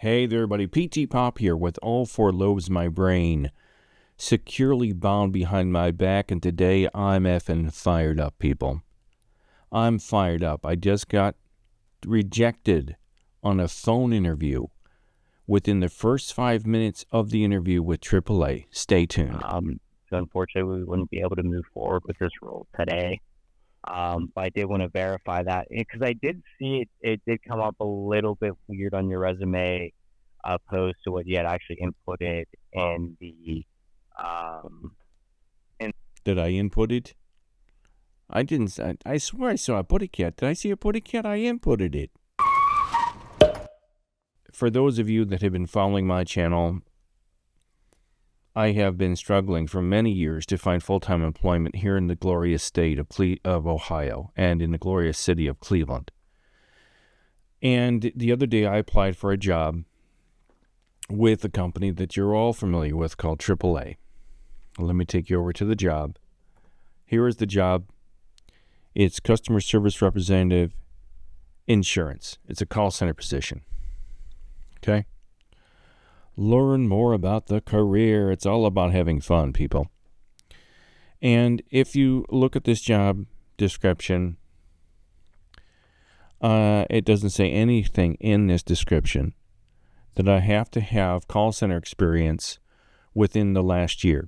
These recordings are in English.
Hey there, everybody. PTPOP here with all four lobes of my brain securely bound behind my back, and today I'm effing fired up, people. I'm fired up. I just got rejected on a phone interview within the first 5 minutes of the interview with AAA. Stay tuned. So unfortunately, we wouldn't be able to move forward with this role today. But I did want to verify that because I did see it did come up a little bit weird on your resume opposed to what you had actually inputted in the Did I input it? I didn't. I swear I saw a putty cat. Did I see a putty cat? I inputted it. For those of you that have been following my channel, I have been struggling for many years to find full-time employment here in the glorious state of Ohio and in the glorious city of Cleveland. And the other day I applied for a job with a company that you're all familiar with called AAA. Let me take you over to the job. Here is the job. It's customer service representative insurance. It's a call center position. Okay? Learn more about the career. It's all about having fun, people. And if you look at this job description, it doesn't say anything in this description that I have to have call center experience within the last year.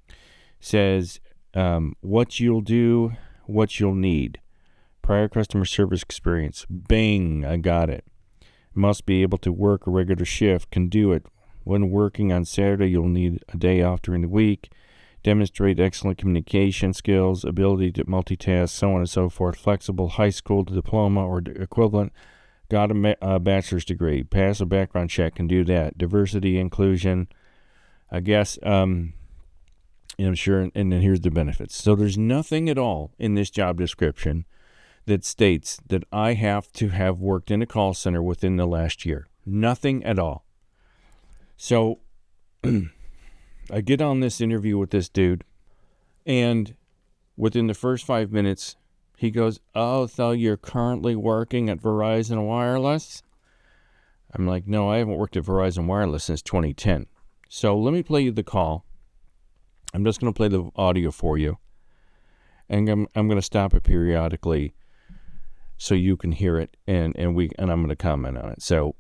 It says what you'll do, what you'll need. Prior customer service experience. Bing, I got it. Must be able to work a regular shift, can do it. When working on Saturday, you'll need a day off during the week. Demonstrate excellent communication skills, ability to multitask, so on and so forth. Flexible high school diploma or equivalent. Got a bachelor's degree. Pass a background check, can do that. Diversity, inclusion. I guess, I'm sure, and then here's the benefits. So there's nothing at all in this job description that states that I have to have worked in a call center within the last year. Nothing at all. So I get on this interview with this dude, and within the first 5 minutes, he goes, "Oh, so you're currently working at Verizon Wireless?" I'm like, "No, I haven't worked at Verizon Wireless since 2010. So let me play you the call. I'm just going to play the audio for you, and I'm going to stop it periodically so you can hear it, and I'm going to comment on it. So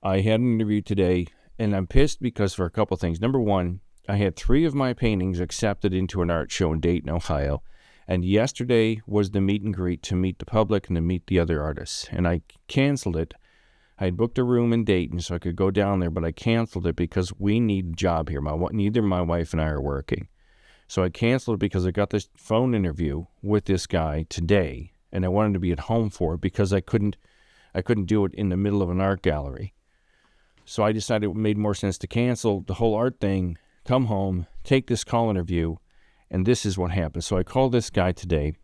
I had an interview today, and I'm pissed because for a couple things. Number one, I had 3 of my paintings accepted into an art show in Dayton, Ohio, and yesterday was the meet and greet to meet the public and to meet the other artists, and I canceled it. I had booked a room in Dayton so I could go down there, but I canceled it because we need a job here. Neither my wife and I are working. So I canceled it because I got this phone interview with this guy today, and I wanted to be at home for it because I couldn't do it in the middle of an art gallery. So I decided it made more sense to cancel the whole art thing, come home, take this call interview, and this is what happened. So I called this guy today,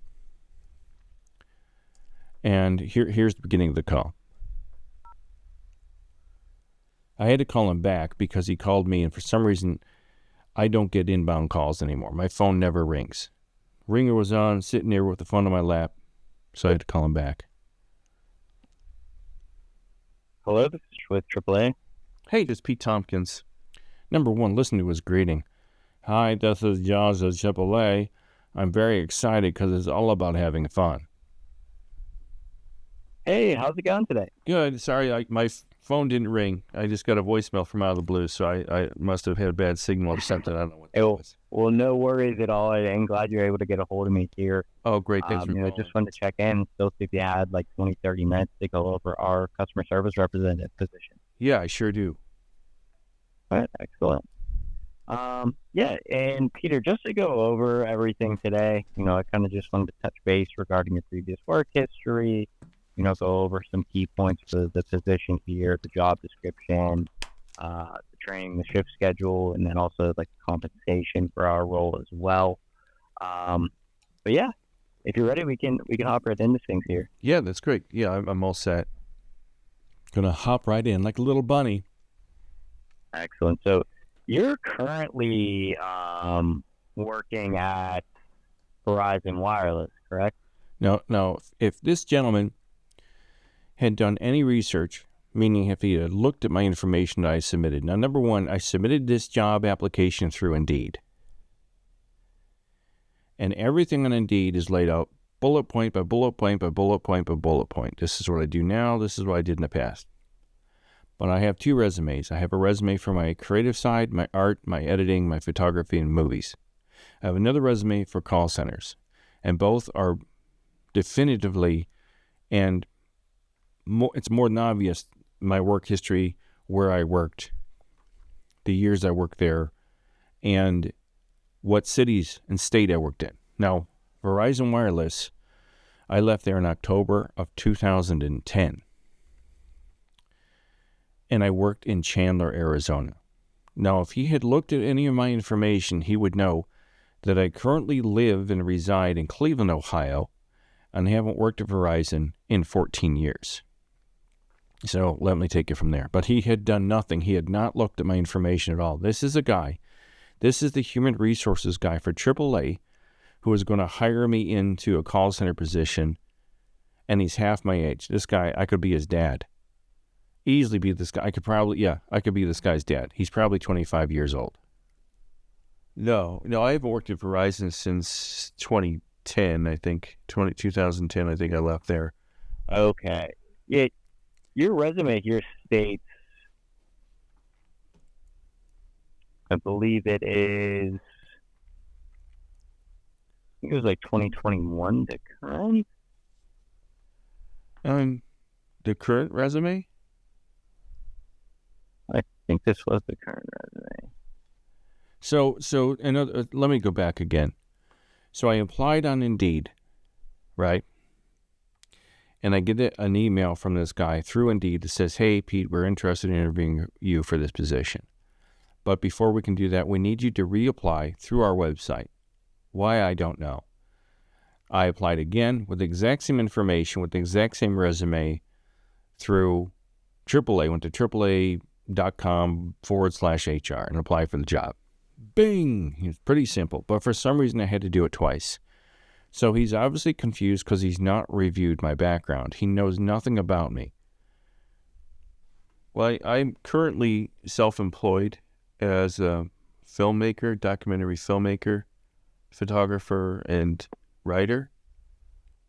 and here's the beginning of the call. I had to call him back because he called me, and for some reason, I don't get inbound calls anymore. My phone never rings. Ringer was on, sitting there with the phone on my lap, so I had to call him back. Hello, this is with AAA. Hey, this is Pete Tompkins. Number one, listen to his greeting. Hi, this is Jaws of AAA. I'm very excited because it's all about having fun. Hey, how's it going today? Good. Sorry, my phone didn't ring. I just got a voicemail from out of the blue, so I must have had a bad signal or something. I don't know what that was. Well, no worries at all. I'm glad you're able to get a hold of me here. Oh, great. Thanks for calling. Just wanted to check in, still see if you had like 20, 30 minutes to go over our customer service representative position. Yeah, I sure do. All right, excellent. Yeah, and Peter, just to go over everything today, I kind of just wanted to touch base regarding your previous work history, go over some key points for the position here, the job description, the training, the shift schedule, and then also like compensation for our role as well. But yeah, if you're ready, we can hop right into things here. Yeah, that's great. Yeah, I'm all set. Gonna hop right in like a little bunny. Excellent. So you're currently working at Verizon Wireless, correct? No. If this gentleman had done any research, meaning if he had looked at my information that I submitted. Now, number one, I submitted this job application through Indeed. And everything on Indeed is laid out bullet point by bullet point by bullet point by bullet point. This is what I do now. This is what I did in the past. But I have 2 resumes. I have a resume for my creative side, my art, my editing, my photography, and movies. I have another resume for call centers. And both are definitively, and it's more than obvious, my work history, where I worked, the years I worked there, and what cities and state I worked in. Now, Verizon Wireless, I left there in October of 2010. And I worked in Chandler, Arizona. Now, if he had looked at any of my information, he would know that I currently live and reside in Cleveland, Ohio, and haven't worked at Verizon in 14 years. So let me take it from there. But he had done nothing. He had not looked at my information at all. This is the human resources guy for AAA who is going to hire me into a call center position, and he's half my age. This guy, I could be his dad. Easily be this guy. I could be this guy's dad. He's probably 25 years old. No, I haven't worked at Verizon since 2010, I think. 2010, I think I left there. Okay. Yeah, your resume here states, I believe it is, I think it was like 2021 to current. The current resume? I think this was the current resume. So let me go back again. So I applied on Indeed, right? And I get an email from this guy through Indeed that says, "Hey, Pete, we're interested in interviewing you for this position. But before we can do that, we need you to reapply through our website." Why, I don't know. I applied again with the exact same information, with the exact same resume through AAA. Went to AAA.com/HR and applied for the job. Bing! It's pretty simple. But for some reason, I had to do it twice. So he's obviously confused because he's not reviewed my background. He knows nothing about me. Well, I'm currently self-employed as a filmmaker, documentary filmmaker, photographer, and writer.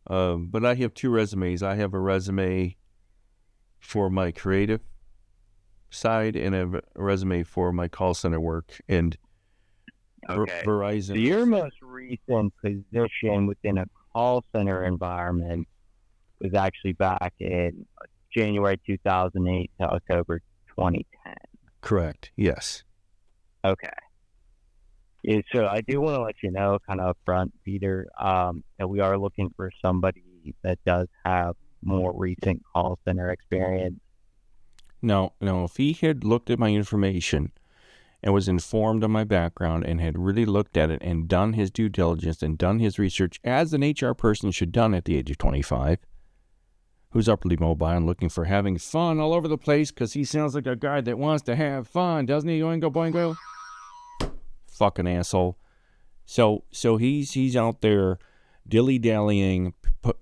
But I have 2 resumes. I have a resume for my creative side and a resume for my call center work. And Okay. Verizon. So your most recent position within a call center environment was actually back in January 2008 to October 2010. Correct. Yes. Okay. Yeah, so I do want to let you know, kind of up front, Peter, that we are looking for somebody that does have more recent call center experience. No, if he had looked at my information and was informed on my background and had really looked at it and done his due diligence and done his research as an HR person should done at the age of 25, who's upwardly mobile and looking for having fun all over the place because he sounds like a guy that wants to have fun, doesn't he? Oingo boingo. Fucking asshole. So he's out there dilly-dallying,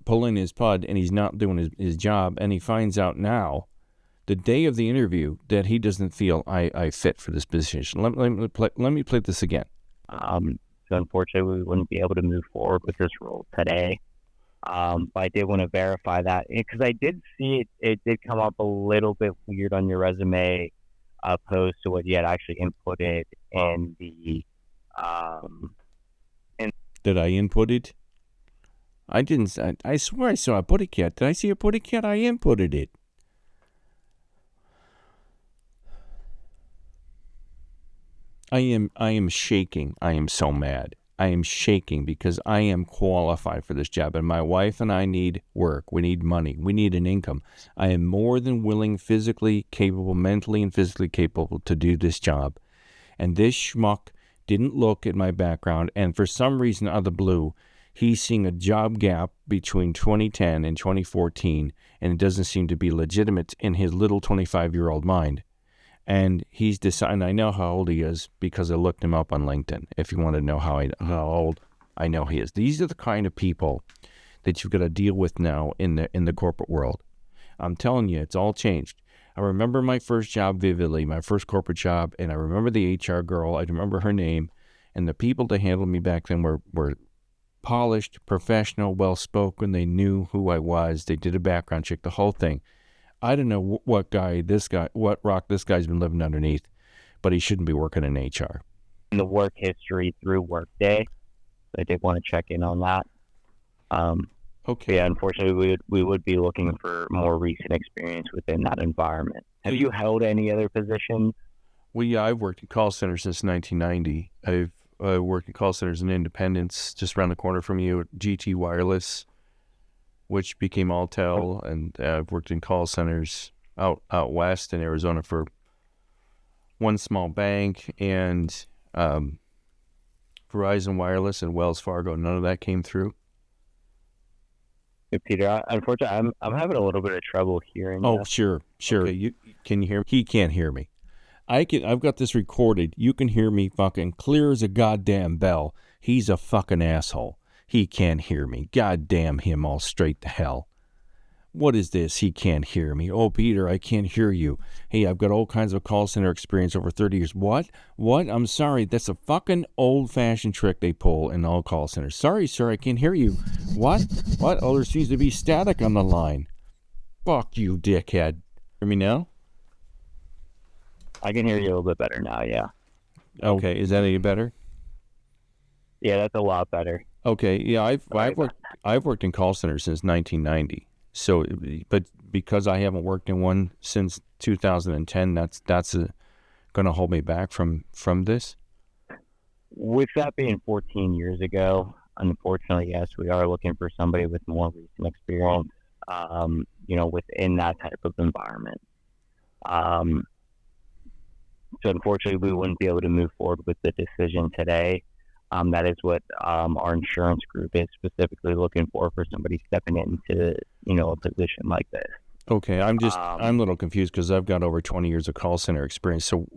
pulling his pud, and he's not doing his job, and he finds out now, the day of the interview, that he doesn't feel I fit for this position. Let me play this again. So unfortunately, we wouldn't be able to move forward with this role today. But I did want to verify that because I did see it did come up a little bit weird on your resume, opposed to what you had actually inputted in the. Did I input it? I didn't. I swear I saw a putty cat. Did I see a putty cat? I inputted it. I am shaking. I am so mad. I am shaking because I am qualified for this job, and my wife and I need work. We need money. We need an income. I am more than willing, physically capable, mentally and physically capable to do this job. And this schmuck didn't look at my background, and for some reason out of the blue, he's seeing a job gap between 2010 and 2014, and it doesn't seem to be legitimate in his little 25-year-old mind. And he's decided, I know how old he is because I looked him up on LinkedIn, if you want to know how old I know he is. These are the kind of people that you've got to deal with now in the corporate world. I'm telling you, it's all changed. I remember my first job vividly, my first corporate job, and I remember the HR girl. I remember her name, and the people that handled me back then were polished, professional, well-spoken. They knew who I was. They did a background check, the whole thing. I don't know what rock this guy's been living underneath, but he shouldn't be working in HR. The work history through Workday, I did want to check in on that. Okay. Yeah, unfortunately, we would be looking for more recent experience within that environment. Have you held any other positions? Well, yeah, I've worked in call centers since 1990. I've worked in call centers in Independence, just around the corner from you, at GT Wireless, which became Alltel, and I've worked in call centers out west in Arizona for one small bank and Verizon Wireless and Wells Fargo. None of that came through. Hey, Peter, unfortunately, I'm having a little bit of trouble hearing you. Oh, sure. Okay, can you hear me? He can't hear me. I've got this recorded. You can hear me fucking clear as a goddamn bell. He's a fucking asshole. He can't hear me. God damn him all straight to hell. What is this? He can't hear me. Oh, Peter, I can't hear you. Hey, I've got all kinds of call center experience over 30 years. What? I'm sorry. That's a fucking old-fashioned trick they pull in all call centers. Sorry, sir, I can't hear you. What? Oh, there seems to be static on the line. Fuck you, dickhead. Hear me now? I can hear you a little bit better now, yeah. Okay, is that any better? Yeah, that's a lot better. Okay, yeah, I've worked in call centers since 1990. So, but because I haven't worked in one since 2010, that's going to hold me back from this. With that being 14 years ago, unfortunately, yes, we are looking for somebody with more recent experience, within that type of environment. So unfortunately, we wouldn't be able to move forward with the decision today. That is what our insurance group is specifically looking for somebody stepping into, a position like this. Okay, I'm a little confused because I've got over 20 years of call center experience. So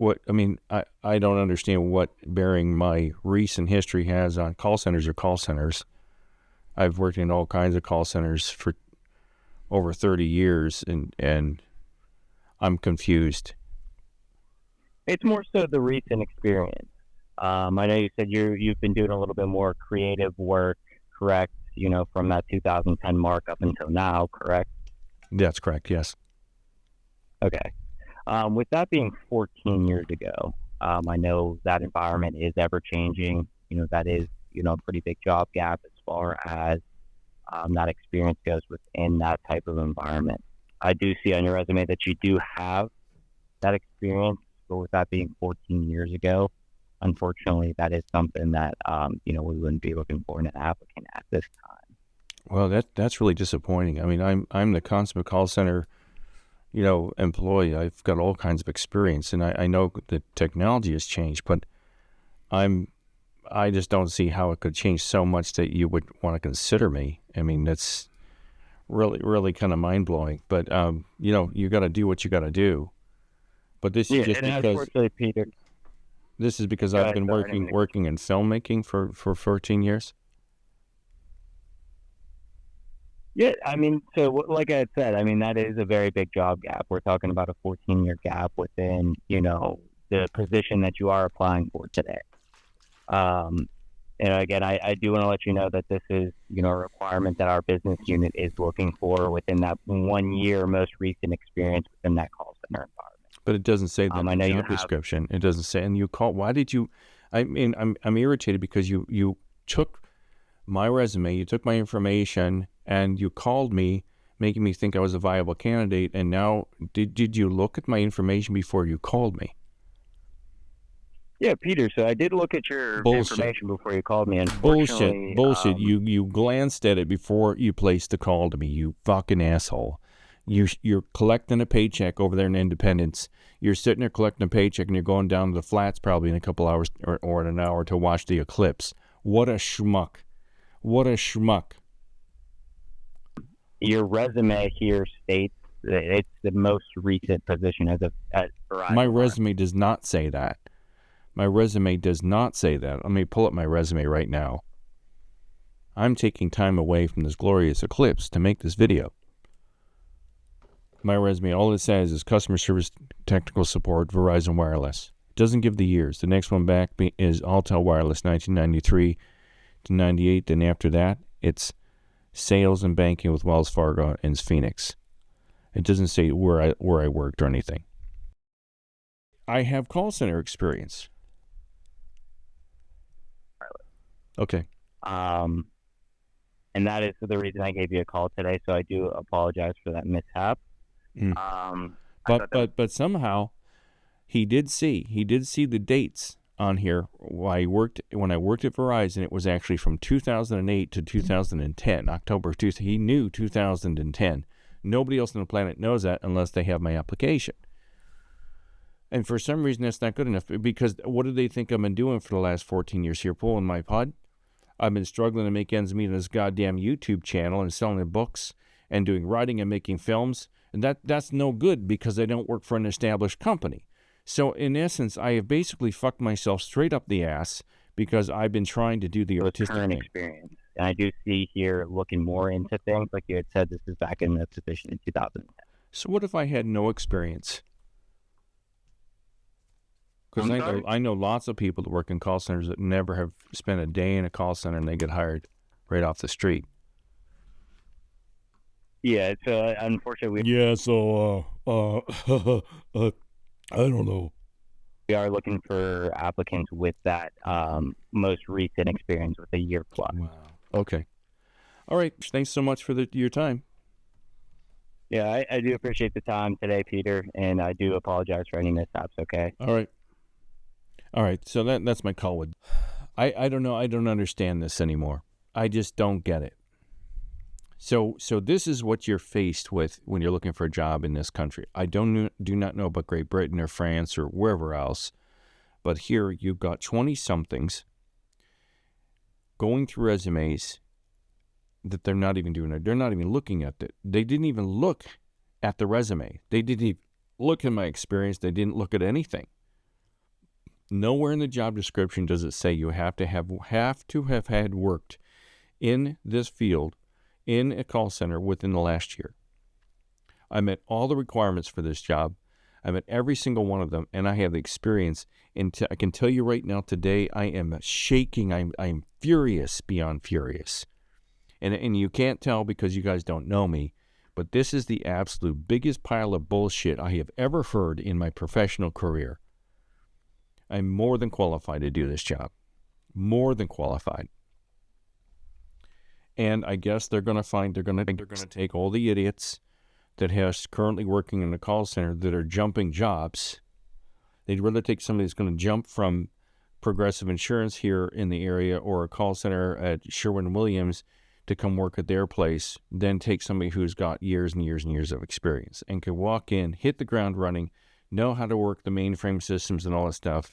I don't understand what bearing my recent history has on call centers or call centers. I've worked in all kinds of call centers for over 30 years, and I'm confused. It's more so the recent experience. I know you said you've been doing a little bit more creative work, correct? From that 2010 mark up until now, correct? That's correct, yes. Okay. With that being 14 years ago, I know that environment is ever changing. That is, a pretty big job gap as far as that experience goes within that type of environment. I do see on your resume that you do have that experience, but with that being 14 years ago, unfortunately, that is something that, we wouldn't be looking for in an applicant at this time. Well, that's really disappointing. I mean, I'm the consummate call center, employee. I've got all kinds of experience, and I know that technology has changed, but I just don't see how it could change so much that you would want to consider me. I mean, that's really, really kind of mind-blowing. But, you got to do what you got to do. But this is just because... Unfortunately, Peter... This is because I've been working in filmmaking for 14 years? Yeah, so like I said, that is a very big job gap. We're talking about a 14-year gap within, the position that you are applying for today. And again, I do want to let you know that this is, a requirement that our business unit is looking for within that 1 year most recent experience within that call center environment. But it doesn't say that in the job description. It doesn't say, and you call. Why did you? I'm irritated because you took my resume, you took my information, and you called me, making me think I was a viable candidate. And now, did you look at my information before you called me? Yeah, Peter. So I did look at your information before you called me. Bullshit. You glanced at it before you placed the call to me. You fucking asshole. You're collecting a paycheck over there in Independence. You're sitting there collecting a paycheck, and you're going down to the flats probably in a couple hours or in an hour to watch the eclipse. What a schmuck. What a schmuck. Your resume here states that it's the most recent position as Verizon. My resume does not say that. My resume does not say that. Let me pull up my resume right now. I'm taking time away from this glorious eclipse to make this video. My resume, all it says is customer service technical support, Verizon Wireless. It doesn't give the years. The next one back is Altel Wireless, 1993 to 98. Then after that, it's sales and banking with Wells Fargo in Phoenix. It doesn't say where I worked or anything. I have call center experience. Okay. And that is the reason I gave you a call today. So I do apologize for that mishap. But somehow he did see the dates on here. When I worked at Verizon, it was actually from 2008 to 2010, October 2. He knew 2010. Nobody else on the planet knows that unless they have my application. And for some reason, that's not good enough, because what do they think I've been doing for the last 14 years here, pulling my pod? I've been struggling to make ends meet on this goddamn YouTube channel and selling books and doing writing and making films. And that's no good because I don't work for an established company. So in essence, I have basically fucked myself straight up the ass because I've been trying to do the artistic current thing. Experience. And I do see here looking more into things, like you had said, this is back in the position in 2010. So what if I had no experience? Because I know lots of people that work in call centers that never have spent a day in a call center and they get hired right off the street. Yeah, so unfortunately, I don't know. we are looking for applicants with that most recent experience with a year plus. Wow. Okay. All right. Thanks so much for your time. Yeah, I do appreciate the time today, Peter, and I do apologize for any mishaps, okay? All right, so that's my call with. I don't know. I don't understand this anymore. I just don't get it. So this is what you're faced with when you're looking for a job in this country. I do not know about Great Britain or France or wherever else, but here you've got 20-somethings going through resumes that they're not even doing it. They're not even looking at it. They didn't even look at the resume. They didn't even look at my experience. They didn't look at anything. Nowhere in the job description does it say you have to have had worked in this field in a call center within the last year. I met all the requirements for this job. I met every single one of them, and I have the experience. And I can tell you right now, today, I am shaking. I'm furious beyond furious. And you can't tell because you guys don't know me, but this is the absolute biggest pile of bullshit I have ever heard in my professional career. I'm more than qualified to do this job. More than qualified. And I guess they're going to take all the idiots that has currently working in a call center that are jumping jobs. They'd rather take somebody that's going to jump from Progressive Insurance here in the area or a call center at Sherwin-Williams to come work at their place than take somebody who's got years and years and years of experience and can walk in, hit the ground running, know how to work the mainframe systems and all that stuff.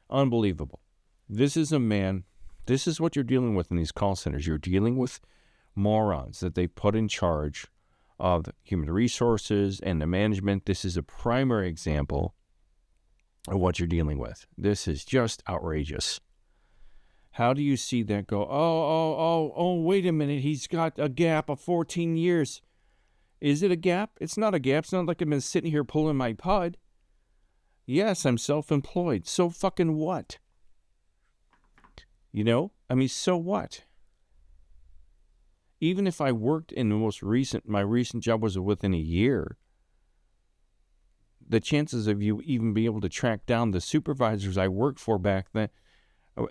Unbelievable. This is what you're dealing with in these call centers. You're dealing with morons that they put in charge of human resources and the management. This is a primary example of what you're dealing with. This is just outrageous. How do you see that go? Oh, wait a minute. He's got a gap of 14 years. Is it a gap? It's not a gap. It's not like I've been sitting here pulling my pod. Yes, I'm self-employed. So fucking what? You know? I mean, so what? Even if I worked in my recent job was within a year, the chances of you even be able to track down the supervisors I worked for back then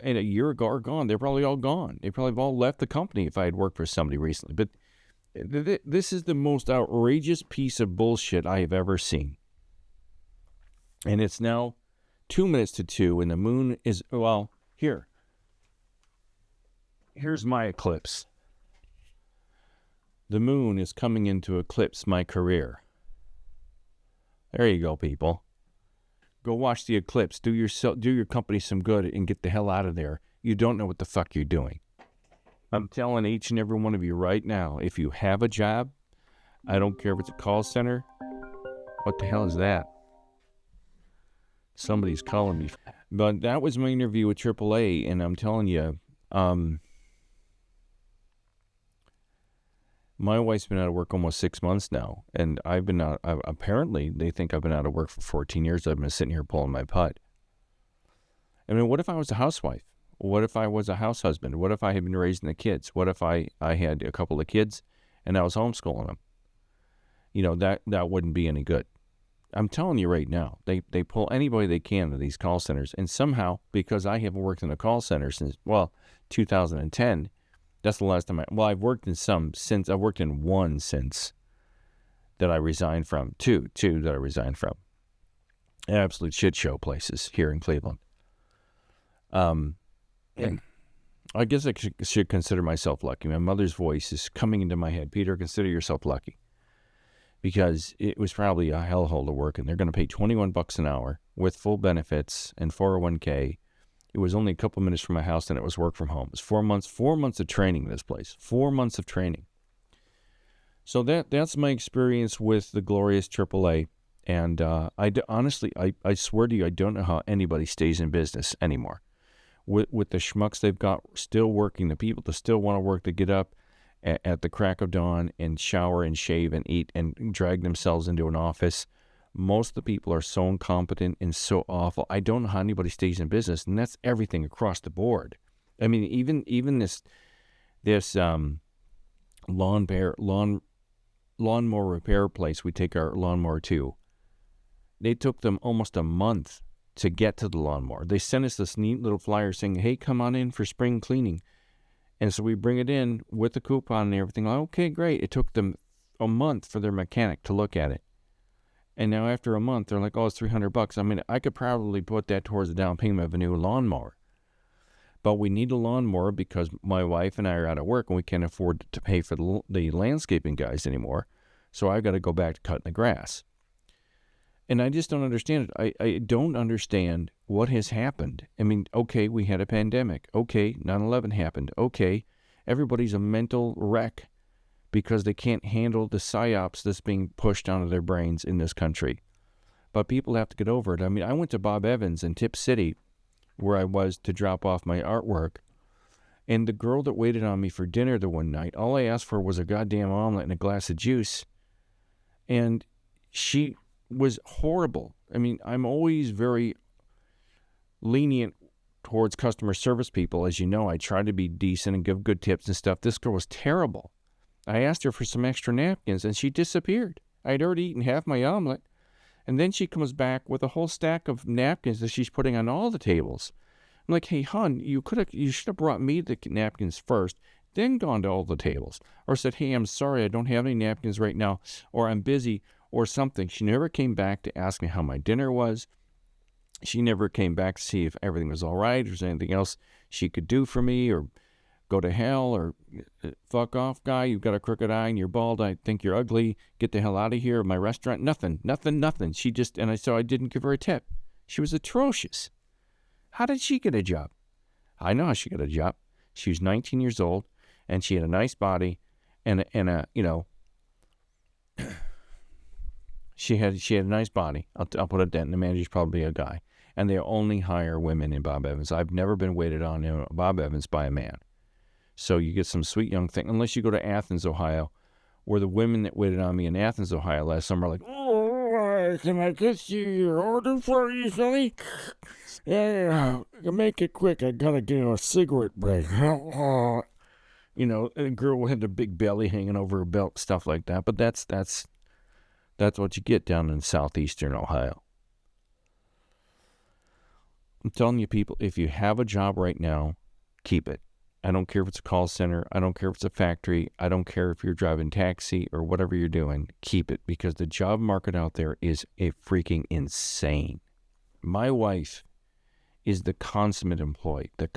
and a year ago are gone. They're probably all gone. They probably have all left the company if I had worked for somebody recently. But this is the most outrageous piece of bullshit I have ever seen. And it's now 2 minutes to 2, and the moon is, well, here's my eclipse. The moon is coming in to eclipse my career. There you go, people. Go watch the eclipse. Do your company some good and get the hell out of there. You don't know what the fuck you're doing. I'm telling each and every one of you right now, if you have a job, I don't care if it's a call center. What the hell is that? Somebody's calling me. But that was my interview with AAA, and I'm telling you, My wife's been out of work almost 6 months now, and I've been out. Apparently, they think I've been out of work for 14 years. I've been sitting here pulling my putt. I mean, what if I was a housewife? What if I was a house husband? What if I had been raising the kids? What if I had a couple of kids and I was homeschooling them? You know, that wouldn't be any good. I'm telling you right now, they pull anybody they can to these call centers. And somehow, because I haven't worked in a call center since, 2010, that's the last time I've worked in some since, I've worked in one since that I resigned from, two that I resigned from. Absolute shit show places here in Cleveland. I guess I should consider myself lucky. My mother's voice is coming into my head. Peter, consider yourself lucky. Because it was probably a hellhole to work, and they're going to pay $21 an hour with full benefits and 401k. It was only a couple minutes from my house, and it was work from home. It was 4 months of training in this place. 4 months of training. So that's my experience with the glorious AAA. And honestly, I swear to you, I don't know how anybody stays in business anymore. With the schmucks they've got still working, the people that still want to work, to get up at the crack of dawn and shower and shave and eat and drag themselves into an office. Most of the people are so incompetent and so awful. I don't know how anybody stays in business, and that's everything across the board. I mean, even this lawnmower repair place we take our lawnmower to, they took them almost a month to get to the lawnmower. They sent us this neat little flyer saying, hey, come on in for spring cleaning. And so we bring it in with the coupon and everything. Okay, great. It took them a month for their mechanic to look at it. And now after a month, they're like, oh, it's $300. I mean, I could probably put that towards the down payment of a new lawnmower. But we need a lawnmower because my wife and I are out of work and we can't afford to pay for the landscaping guys anymore. So I've got to go back to cutting the grass. And I just don't understand it. I don't understand what has happened. I mean, okay, we had a pandemic. Okay, 9/11 happened. Okay, everybody's a mental wreck because they can't handle the psyops that's being pushed onto their brains in this country. But people have to get over it. I mean, I went to Bob Evans in Tip City, where I was to drop off my artwork, and the girl that waited on me for dinner the one night, all I asked for was a goddamn omelet and a glass of juice. And she was horrible. I mean, I'm always very lenient towards customer service people. As you know, I try to be decent and give good tips and stuff. This girl was terrible. I asked her for some extra napkins, and she disappeared. I had already eaten half my omelet, and then she comes back with a whole stack of napkins that she's putting on all the tables. I'm like, hey, hon, you should have brought me the napkins first, then gone to all the tables. Or said, hey, I'm sorry, I don't have any napkins right now, or I'm busy, or something. She never came back to ask me how my dinner was. She never came back to see if everything was all right, or is there anything else she could do for me, or go to hell, or fuck off, guy, you've got a crooked eye and you're bald, I think you're ugly, get the hell out of here, my restaurant, nothing. She just, so I didn't give her a tip. She was atrocious. How did she get a job? I know how she got a job. She was 19 years old, and she had a nice body, and a she had a nice body. I'll put it that, and the manager's probably a guy. And they only hire women in Bob Evans. I've never been waited on in Bob Evans by a man. So you get some sweet young thing, unless you go to Athens, Ohio, where the women that waited on me in Athens, Ohio last summer are like, oh, can I get you your order for you, Sonny? Yeah, make it quick. I gotta get a cigarette break. You know, a girl had a big belly hanging over her belt, stuff like that. But that's what you get down in southeastern Ohio. I'm telling you, people, if you have a job right now, keep it. I don't care if it's a call center. I don't care if it's a factory. I don't care if you're driving taxi or whatever you're doing. Keep it, because the job market out there is a freaking insane. My wife is the consummate employee. The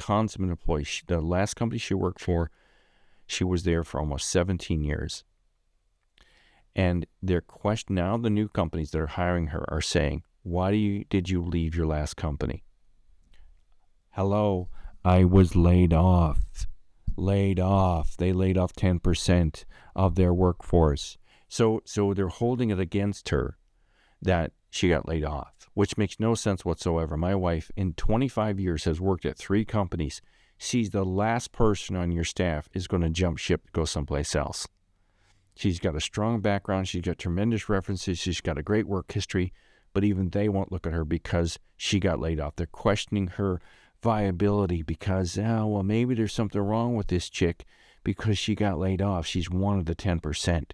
last company she worked for, she was there for almost 17 years. And their question now, the new companies that are hiring her are saying, why did you leave your last company? Hello, I was laid off. They laid off 10% of their workforce. So they're holding it against her that she got laid off, which makes no sense whatsoever. My wife, in 25 years, has worked at 3 companies. She's the last person on your staff is going to jump ship to go someplace else. She's got a strong background. She's got tremendous references. She's got a great work history. But even they won't look at her because she got laid off. They're questioning her viability because, well, maybe there's something wrong with this chick because she got laid off. She's one of the 10%.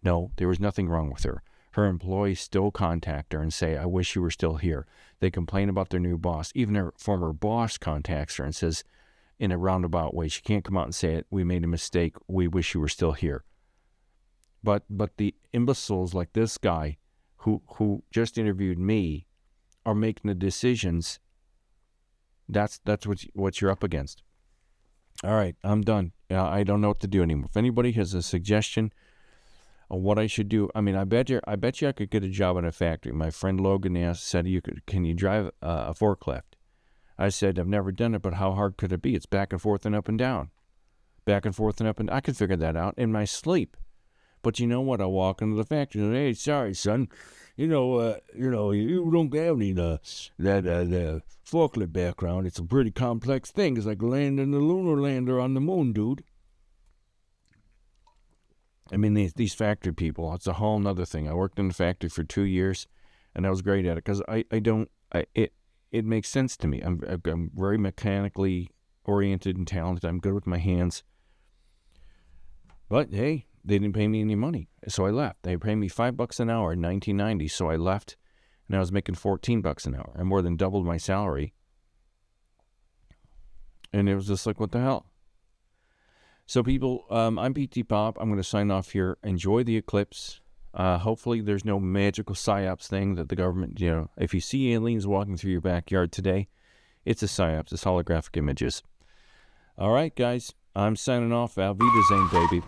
No, there was nothing wrong with her. Her employees still contact her and say, I wish you were still here. They complain about their new boss. Even her former boss contacts her and says, in a roundabout way, she can't come out and say it. We made a mistake. We wish you were still here. But the imbeciles like this guy who just interviewed me are making the decisions. That's what you're up against. All right, I'm done. I don't know what to do anymore. If anybody has a suggestion on what I should do, I mean, I bet you I could get a job in a factory. My friend Logan said, can you drive a forklift? I said, I've never done it, but how hard could it be? It's back and forth and up and down. Back and forth and up and down. I could figure that out in my sleep. But you know what? I walk into the factory and, hey, sorry, son. You don't have any that forklift background. It's a pretty complex thing. It's like landing the lunar lander on the moon, dude. I mean, these factory people, it's a whole nother thing. I worked in the factory for 2 years, and I was great at it because it makes sense to me. I'm very mechanically oriented and talented. I'm good with my hands. But, hey, they didn't pay me any money, so I left. They paid me $5 an hour in 1990, so I left, and I was making $14 an hour. I more than doubled my salary. And it was just like, what the hell? So people, I'm PTPOP. I'm going to sign off here. Enjoy the eclipse. Hopefully there's no magical psyops thing that the government, if you see aliens walking through your backyard today, it's a psyops. It's holographic images. All right, guys. I'm signing off. Auf Wiedersehen, baby.